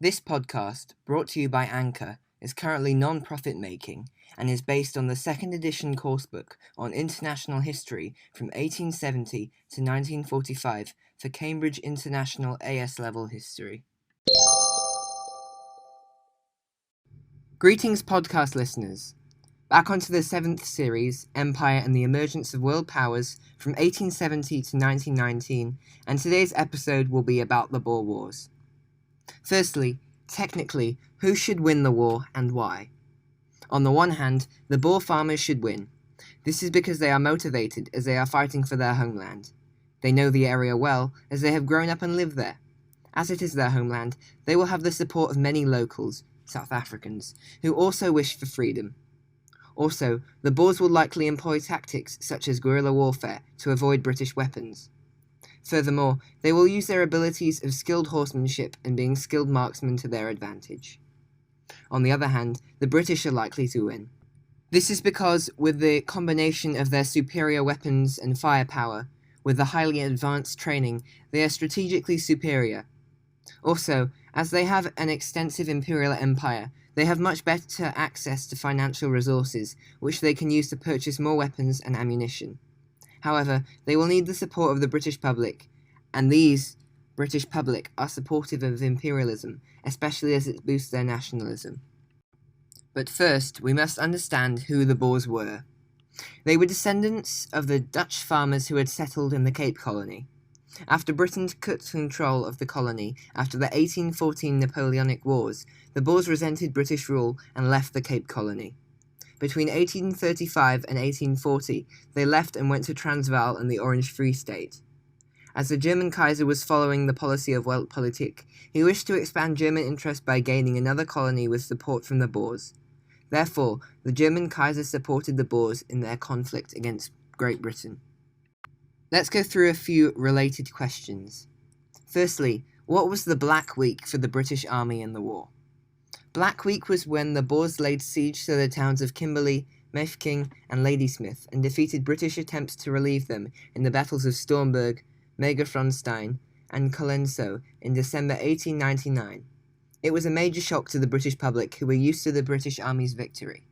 This podcast, brought to you by Anchor, is currently non-profit making and is based on the second edition coursebook on international history from 1870 to 1945 for Cambridge International AS Level History. Greetings, podcast listeners. Back onto the 7th series, Empire and the Emergence of World Powers from 1870 to 1919, and today's episode will be about the Boer Wars. Firstly, technically, who should win the war and why? On the one hand, the Boer farmers should win. This is because they are motivated as they are fighting for their homeland. They know the area well as they have grown up and lived there. As it is their homeland, they will have the support of many locals, South Africans, who also wish for freedom. Also, the Boers will likely employ tactics such as guerrilla warfare to avoid British weapons. Furthermore, they will use their abilities of skilled horsemanship and being skilled marksmen to their advantage. On the other hand, the British are likely to win. This is because, with the combination of their superior weapons and firepower, with the highly advanced training, they are strategically superior. Also, as they have an extensive imperial empire, they have much better access to financial resources, which they can use to purchase more weapons and ammunition. However, they will need the support of the British public, and these British public are supportive of imperialism, especially as it boosts their nationalism. But first, we must understand who the Boers were. They were descendants of the Dutch farmers who had settled in the Cape Colony. After Britain took control of the colony after the 1814 Napoleonic Wars, the Boers resented British rule and left the Cape Colony. Between 1835 and 1840, they left and went to Transvaal and the Orange Free State. As the German Kaiser was following the policy of Weltpolitik, he wished to expand German interest by gaining another colony with support from the Boers. Therefore, the German Kaiser supported the Boers in their conflict against Great Britain. Let's go through a few related questions. Firstly, what was the Black Week for the British Army in the war? Black Week was when the Boers laid siege to the towns of Kimberley, Mafeking, and Ladysmith and defeated British attempts to relieve them in the battles of Stormberg, Megafontein, and Colenso in December 1899. It was a major shock to the British public who were used to the British Army's victory.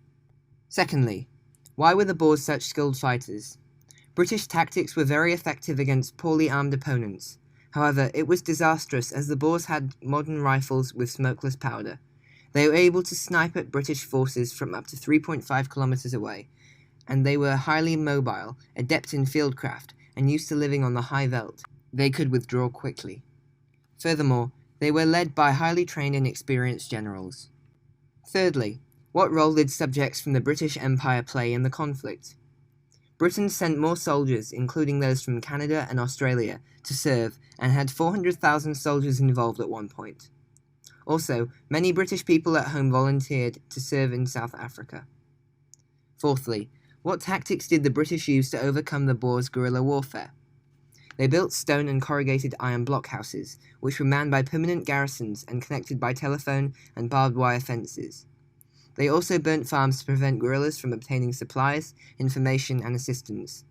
Secondly, why were the Boers such skilled fighters? British tactics were very effective against poorly armed opponents. However, it was disastrous as the Boers had modern rifles with smokeless powder. They were able to snipe at British forces from up to 3.5 kilometers away, and they were highly mobile, adept in fieldcraft, and used to living on the high veld. They could withdraw quickly. Furthermore, they were led by highly trained and experienced generals. Thirdly, what role did subjects from the British Empire play in the conflict? Britain sent more soldiers, including those from Canada and Australia, to serve, and had 400,000 soldiers involved at one point. Also, many British people at home volunteered to serve in South Africa. Fourthly, what tactics did the British use to overcome the Boers' guerrilla warfare? They built stone and corrugated iron blockhouses, which were manned by permanent garrisons and connected by telephone and barbed wire fences. They also burnt farms to prevent guerrillas from obtaining supplies, information, and assistance.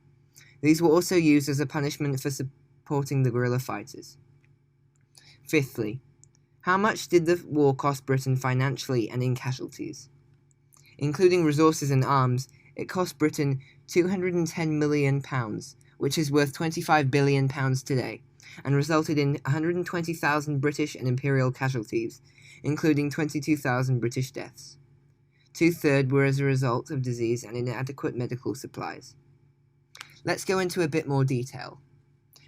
These were also used as a punishment for supporting the guerrilla fighters. Fifthly, how much did the war cost Britain financially and in casualties? Including resources and arms, it cost Britain £210 million, which is worth £25 billion today, and resulted in 120,000 British and Imperial casualties, including 22,000 British deaths. 2/3 were as a result of disease and inadequate medical supplies. Let's go into a bit more detail.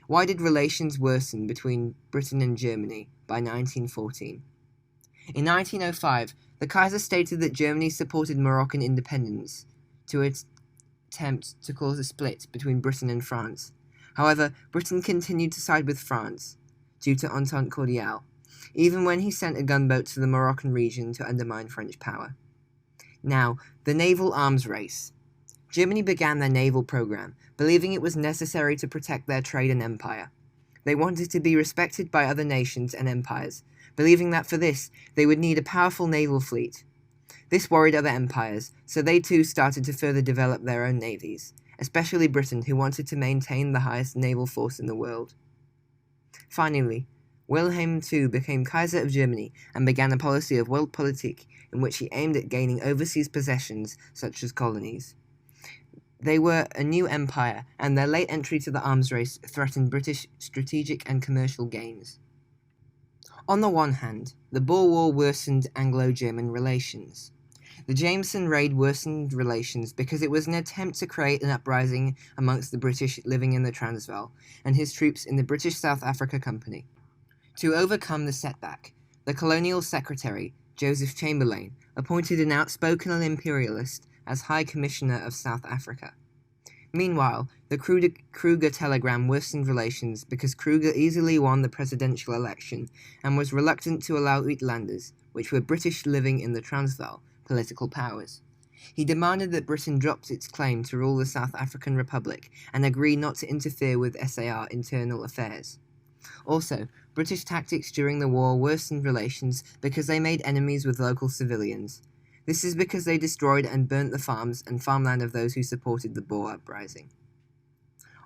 Why did relations worsen between Britain and Germany by 1914? In 1905, the Kaiser stated that Germany supported Moroccan independence to attempt to cause a split between Britain and France. However, Britain continued to side with France due to Entente Cordiale, even when he sent a gunboat to the Moroccan region to undermine French power. Now, the naval arms race. Germany began their naval program, believing it was necessary to protect their trade and empire. They wanted to be respected by other nations and empires, believing that for this, they would need a powerful naval fleet. This worried other empires, so they too started to further develop their own navies, especially Britain, who wanted to maintain the highest naval force in the world. Finally, Wilhelm II became Kaiser of Germany and began a policy of Weltpolitik in which he aimed at gaining overseas possessions such as colonies. They were a new empire, and their late entry to the arms race threatened British strategic and commercial gains. On the one hand, the Boer War worsened Anglo-German relations. The Jameson Raid worsened relations because it was an attempt to create an uprising amongst the British living in the Transvaal and his troops in the British South Africa Company. To overcome the setback, the Colonial Secretary, Joseph Chamberlain, appointed an outspoken imperialist as High Commissioner of South Africa. Meanwhile, the Kruger telegram worsened relations because Kruger easily won the presidential election and was reluctant to allow Uitlanders, which were British living in the Transvaal, political powers. He demanded that Britain drops its claim to rule the South African Republic and agree not to interfere with SAR internal affairs. Also, British tactics during the war worsened relations because they made enemies with local civilians. This is because they destroyed and burnt the farms and farmland of those who supported the Boer uprising.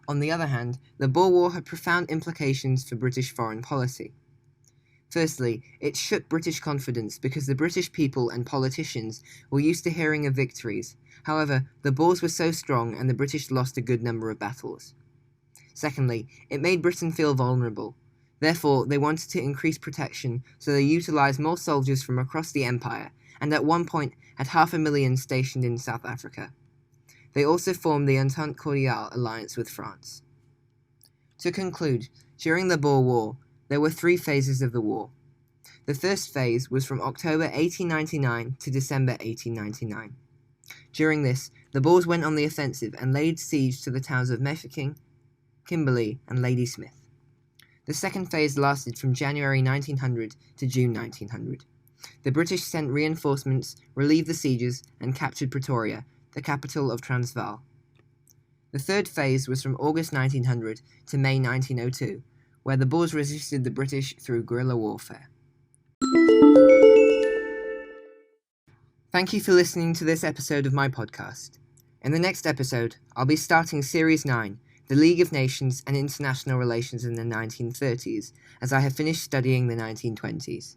On the other hand, the Boer War had profound implications for British foreign policy. Firstly, it shook British confidence because the British people and politicians were used to hearing of victories. However, the Boers were so strong and the British lost a good number of battles. Secondly, it made Britain feel vulnerable. Therefore, they wanted to increase protection, so they utilised more soldiers from across the empire, and at one point had 500,000 stationed in South Africa. They also formed the Entente Cordiale alliance with France. To conclude, during the Boer War, there were 3 phases of the war. The first phase was from October 1899 to December 1899. During this, the Boers went on the offensive and laid siege to the towns of Mafeking, Kimberley, and Ladysmith. The second phase lasted from January 1900 to June 1900. The British sent reinforcements, relieved the sieges, and captured Pretoria, the capital of Transvaal. The third phase was from August 1900 to May 1902, where the Boers resisted the British through guerrilla warfare. Thank you for listening to this episode of my podcast. In the next episode, I'll be starting Series 9, The League of Nations and International Relations in the 1930s, as I have finished studying the 1920s.